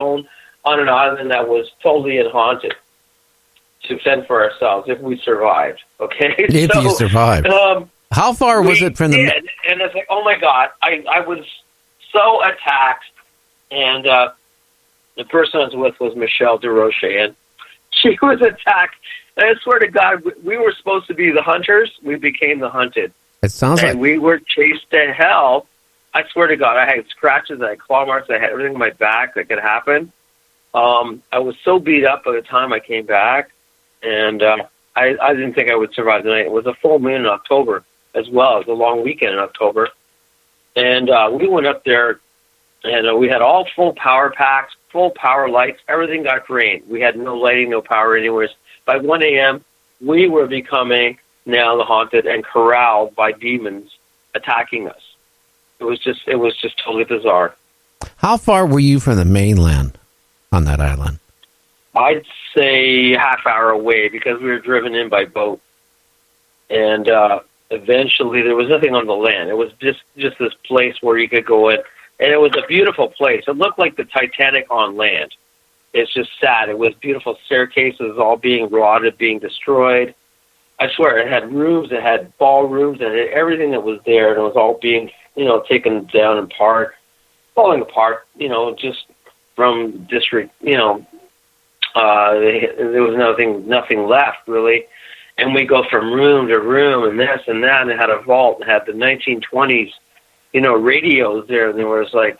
on an island that was totally haunted to fend for ourselves if we survived. Okay, if you survived. How far was it from the? Did, and it's like, oh my God, I was so attacked, and the person I was with was Michelle DeRoche, and she was attacked. And I swear to God, we were supposed to be the hunters. We became the hunted. It sounds like we were chased to hell. I swear to God, I had scratches, I had claw marks, I had everything on my back that could happen. I was so beat up by the time I came back, and I didn't think I would survive the night. It was a full moon in October as well. It was a long weekend in October. And we went up there, and we had all full power packs, full power lights. Everything got drained. We had no lighting, no power anywhere. By 1 a.m., we were becoming now the haunted and corralled by demons attacking us. It was just totally bizarre. How far were you from the mainland on that island? I'd say half hour away because we were driven in by boat. And eventually there was nothing on the land. It was just this place where you could go in. And it was a beautiful place. It looked like the Titanic on land. It's just sad. It was beautiful staircases all being rotted, being destroyed. I swear, it had rooms, it had ballrooms, and everything that was there, and it was all being, taken down in part, falling apart, just from district, there was nothing left, really. And we go from room to room and this and that, and it had a vault, and it had the 1920s, radios there, and there was like,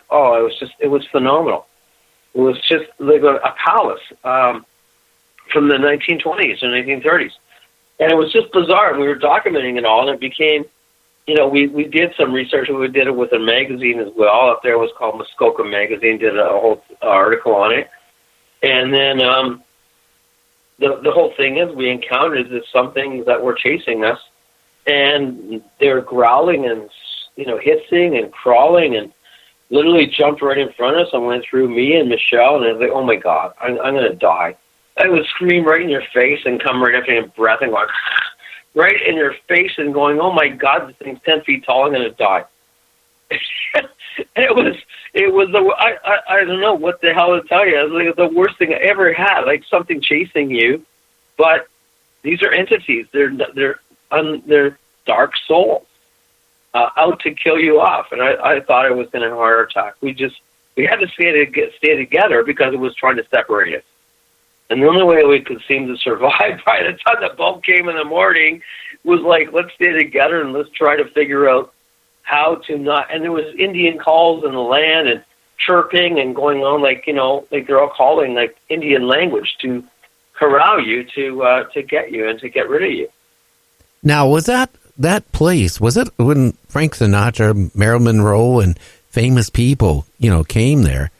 it was phenomenal. It was just like a palace from the 1920s and 1930s. And it was just bizarre. We were documenting it all, and it became, we did some research, and we did it with a magazine as well. Up there, it was called Muskoka Magazine, did a whole article on it. And then the whole thing is we encountered something that were chasing us, and they were growling and, hissing and crawling and literally jumped right in front of us and went through me and Michelle, and I was like, oh, my God, I'm going to die. I would scream right in your face and come right after your breath and go right in your face and going, oh, my God, this thing's 10 feet tall, I'm going to die. And it was I don't know what the hell to tell you. It was like the worst thing I ever had, like something chasing you. But these are entities. They're dark souls out to kill you off. And I thought I was going to have a heart attack. We had to stay together because it was trying to separate us. And the only way we could seem to survive by the time the boat came in the morning was like, let's stay together and let's try to figure out how to not. And there was Indian calls in the land and chirping and going on like they're all calling like Indian language to corral you, to get you and to get rid of you. Now, was that place, was it when Frank Sinatra, Marilyn Monroe, and famous people, came there?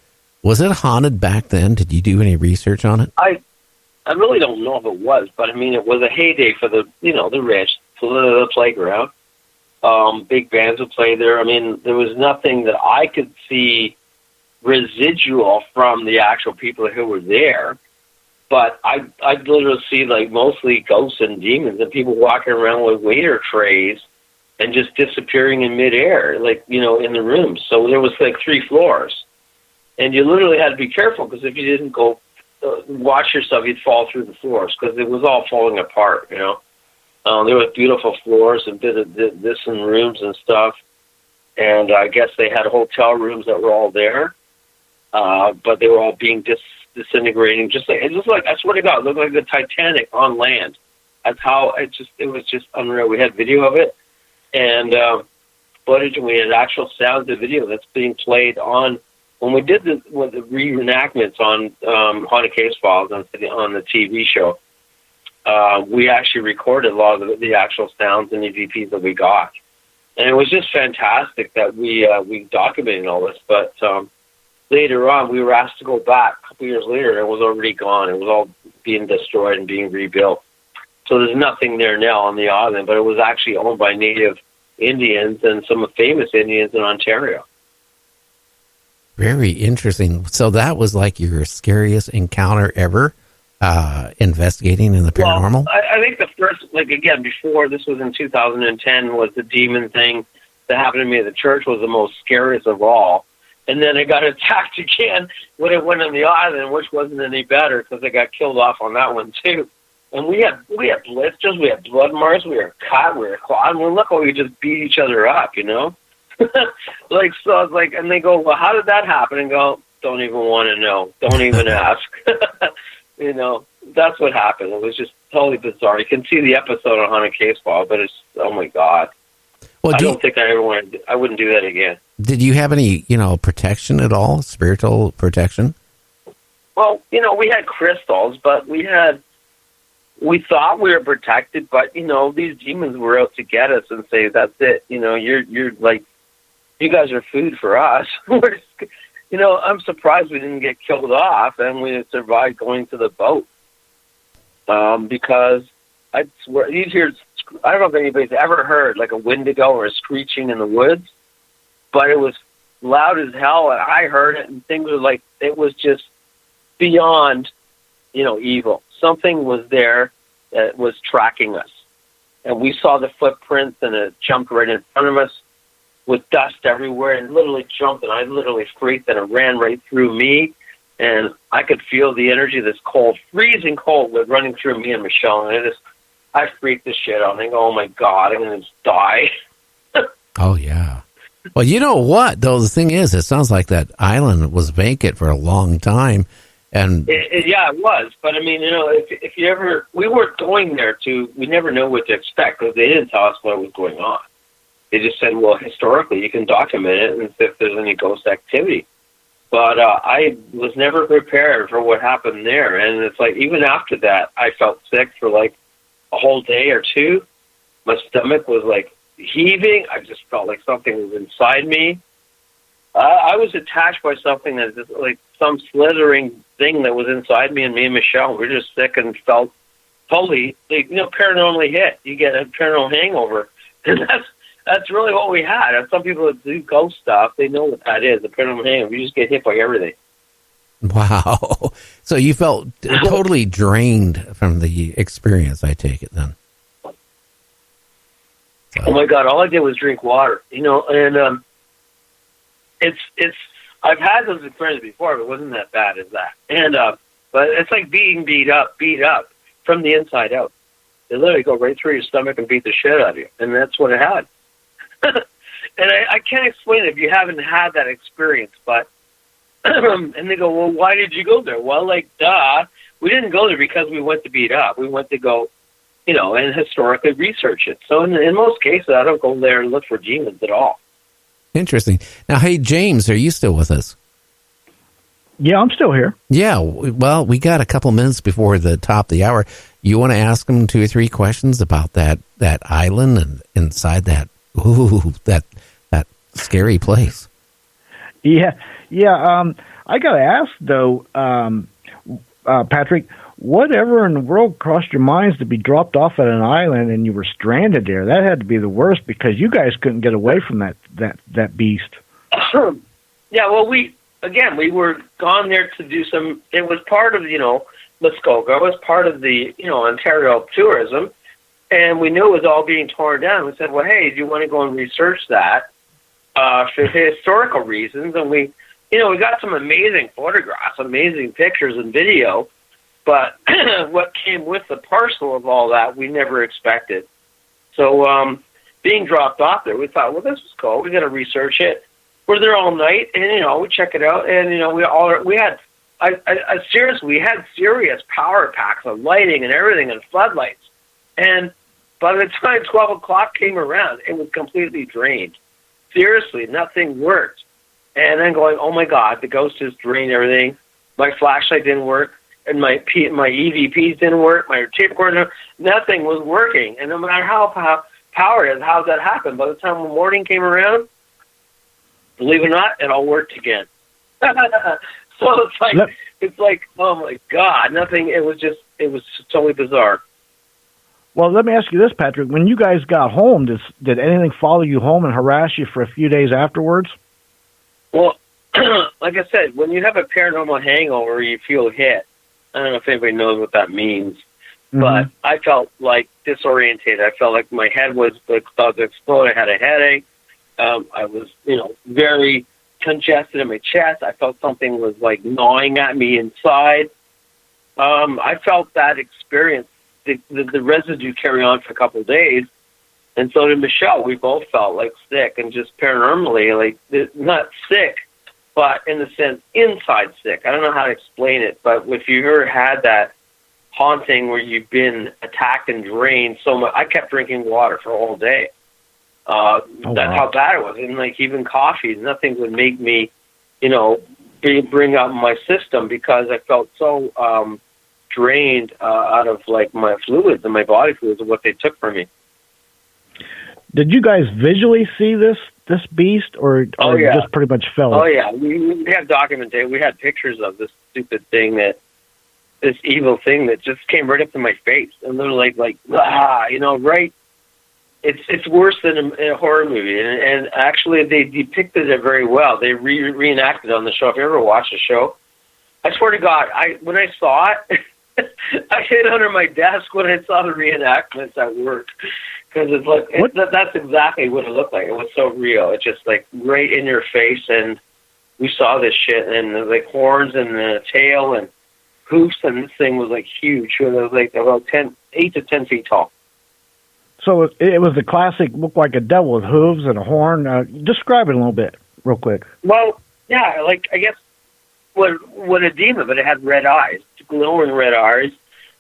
Was it haunted back then? Did you do any research on it? I really don't know if it was, but I mean, it was a heyday for the rich, for the playground. Big bands would play there. I mean, there was nothing that I could see residual from the actual people who were there, but I'd literally see like mostly ghosts and demons and people walking around with waiter trays and just disappearing in midair, like, in the rooms. So there was like 3 floors. And you literally had to be careful because if you didn't go watch yourself, you'd fall through the floors because it was all falling apart, There were beautiful floors and this in rooms and stuff. And I guess they had hotel rooms that were all there, but they were all being disintegrating. Just like I swear to God, it looked like the Titanic on land. That's how it was just unreal. We had video of it and footage, and we had actual sound of video that's being played on. When we did the reenactments on Haunted Caves Files on the TV show, we actually recorded a lot of the actual sounds and EVPs that we got. And it was just fantastic that we documented all this. But later on, we were asked to go back a couple years later, and it was already gone. It was all being destroyed and being rebuilt. So there's nothing there now on the island, but it was actually owned by Native Indians and some famous Indians in Ontario. Very interesting. So that was like your scariest encounter ever, investigating in the paranormal? Well, I think the first, before this was in 2010, was the demon thing that happened to me at the church was the most scariest of all. And then I got attacked again when it went on the island, which wasn't any better because I got killed off on that one too. And we had blisters, we had blood marks, we were cut, we were clawed, and look how we just beat each other up, you know? Like, so I was like, and they go, well, how did that happen? And go, don't even want to know. Don't even ask. You know, that's what happened. It was just totally bizarre. You can see the episode on Haunted Case File, but it's, oh my God. Well, I don't think I wouldn't do that again. Did you have any, protection at all, spiritual protection? Well, we had crystals, but we thought we were protected, but, these demons were out to get us and say, that's it. You're like, you guys are food for us. I'm surprised we didn't get killed off and we survived going to the boat. Because I swear, I don't know if anybody's ever heard like a wendigo or a screeching in the woods, but it was loud as hell, and I heard it, and things were like, it was just beyond, evil. Something was there that was tracking us, and we saw the footprints, and it jumped right in front of us with dust everywhere, and literally jumped, and I literally freaked, and it ran right through me, and I could feel the energy, this cold, freezing cold, was running through me and Michelle, and I freaked the shit out. I go, oh my God, I'm going to just die. Oh, yeah. Well, you know what, though? The thing is, it sounds like that island was vacant for a long time. And it was. But, I mean, if you ever, we weren't going there we never knew what to expect because they didn't tell us what was going on. They just said, well, historically, you can document it and see if there's any ghost activity. But I was never prepared for what happened there. And it's like, even after that, I felt sick for like a whole day or two. My stomach was like heaving. I just felt like something was inside me. I was attached by something that just like some slithering thing that was inside me, and Michelle, we were just sick and felt totally, paranormally hit. You get a paranormal hangover. And that's really what we had. And some people that do ghost stuff, they know what that is, a paranormal hangover. You just get hit by everything. Wow. So you felt totally drained from the experience, I take it then. So. Oh my God, all I did was drink water, and it's I've had those experiences before, but it wasn't that bad as that. And but it's like being beat up from the inside out. They literally go right through your stomach and beat the shit out of you. And that's what it had. And I can't explain it if you haven't had that experience, but and they go, well, why did you go there? Well, like, duh. We didn't go there because we went to beat up. We went to go, and historically research it. So in most cases, I don't go there and look for demons at all. Interesting. Now, hey, James, are you still with us? Yeah, I'm still here. Yeah, well, we got a couple minutes before the top of the hour. You want to ask them 2 or 3 questions about that island and inside that scary place? Yeah. I got to ask, though, Patrick, whatever in the world crossed your minds to be dropped off at an island and you were stranded there? That had to be the worst because you guys couldn't get away from that beast. Yeah, well, we were gone there to do some, it was part of, Muskoka. It was part of the, Ontario tourism, and we knew it was all being torn down. We said, well, hey, do you want to go and research that for historical reasons? And we got some amazing photographs, amazing pictures and video, but what came with the parcel of all that, we never expected. So being dropped off there, we thought, well, this is cool. We got to research it. We're there all night, and, we check it out, and, we had serious power packs of lighting and everything and floodlights. And by the time 12 o'clock came around, it was completely drained. Seriously, nothing worked. And then going, oh my God, the ghost just drained everything. My flashlight didn't work, and my EVPs didn't work, my tape recorder, nothing was working. And no matter how power is, how that happened, by the time the morning came around, believe it or not, it all worked again. So it's like, oh my God, nothing. It was totally bizarre. Well, let me ask you this, Patrick. When you guys got home, did anything follow you home and harass you for a few days afterwards? Well, like I said, when you have a paranormal hangover, you feel hit. I don't know if anybody knows what that means, but I felt like disorientated. I felt like my head was about to explode. I had a headache. I was, very congested in my chest. I felt something was like gnawing at me inside. I felt that experience, the residue carry on for a couple of days. And so did Michelle. We both felt like sick, and just paranormally, like not sick, but in the sense inside sick. I don't know how to explain it, but if you ever had that haunting where you've been attacked and drained so much, I kept drinking water for a whole day. That's how bad it was. And like even coffee, nothing would make me, bring up my system, because I felt so drained out of like my fluids and my body fluids and what they took from me. Did you guys visually see this beast, or you just pretty much felt it? Oh yeah, we have documentation. We had pictures of this stupid thing, this evil thing that just came right up to my face, and they're like right. It's worse than a horror movie, and actually they depicted it very well. They reenacted on the show. If you ever watched the show, I swear to God, when I saw it, I hid under my desk when I saw the reenactments at work, because it's like that's exactly what it looked like. It was so real. It's just like right in your face, and we saw this shit, and like horns and the tail and hoofs, and this thing was like huge. It was like about 8 to 10 feet tall. So it was the classic, looked like a devil with hooves and a horn. Describe it a little bit, real quick. Well, yeah, like I guess what a demon, but it had red eyes, glowing red eyes.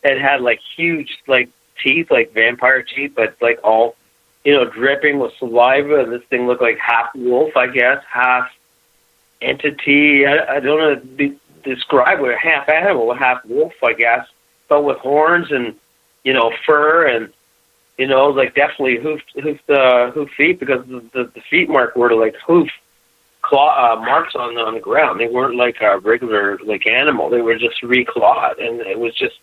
It had like huge like teeth, like vampire teeth, but like all dripping with saliva. And this thing looked like half wolf, I guess, half entity. I don't know to describe it. Half animal, half wolf, I guess, but with horns and fur and. Like definitely hoof feet, because the feet mark were like hoof claw marks on the ground. They weren't like a regular like animal. They were just reclawed, and it was just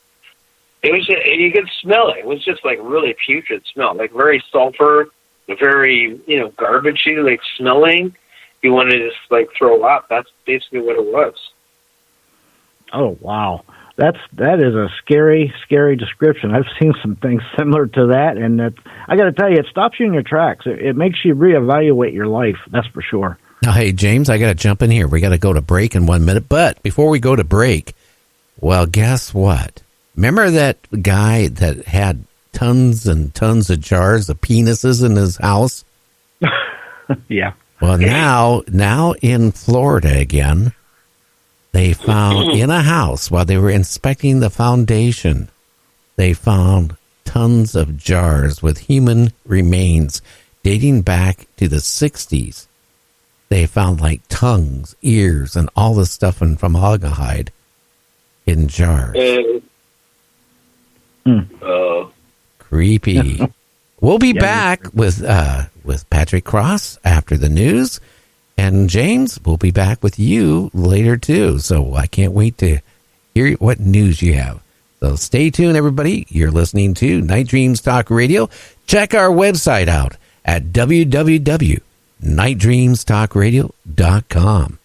you could smell it. It was just like really putrid smell, like very sulfur, very garbagey like smelling. You wanted to just like throw up. That's basically what it was. Oh wow. That is a scary, scary description. I've seen some things similar to that, and I got to tell you, it stops you in your tracks. It makes you reevaluate your life. That's for sure. Now, hey James, I got to jump in here. We got to go to break in 1 minute, but before we go to break, well, guess what? Remember that guy that had tons and tons of jars of penises in his house? Yeah. Well, now in Florida again. They found in a house, while they were inspecting the foundation, they found tons of jars with human remains dating back to the 60s. They found like tongues, ears, and all this stuff from formaldehyde in jars. Creepy. We'll be back with Patrick Cross after the news. And James, we'll be back with you later, too. So I can't wait to hear what news you have. So stay tuned, everybody. You're listening to Night Dreams Talk Radio. Check our website out at www.nightdreamstalkradio.com.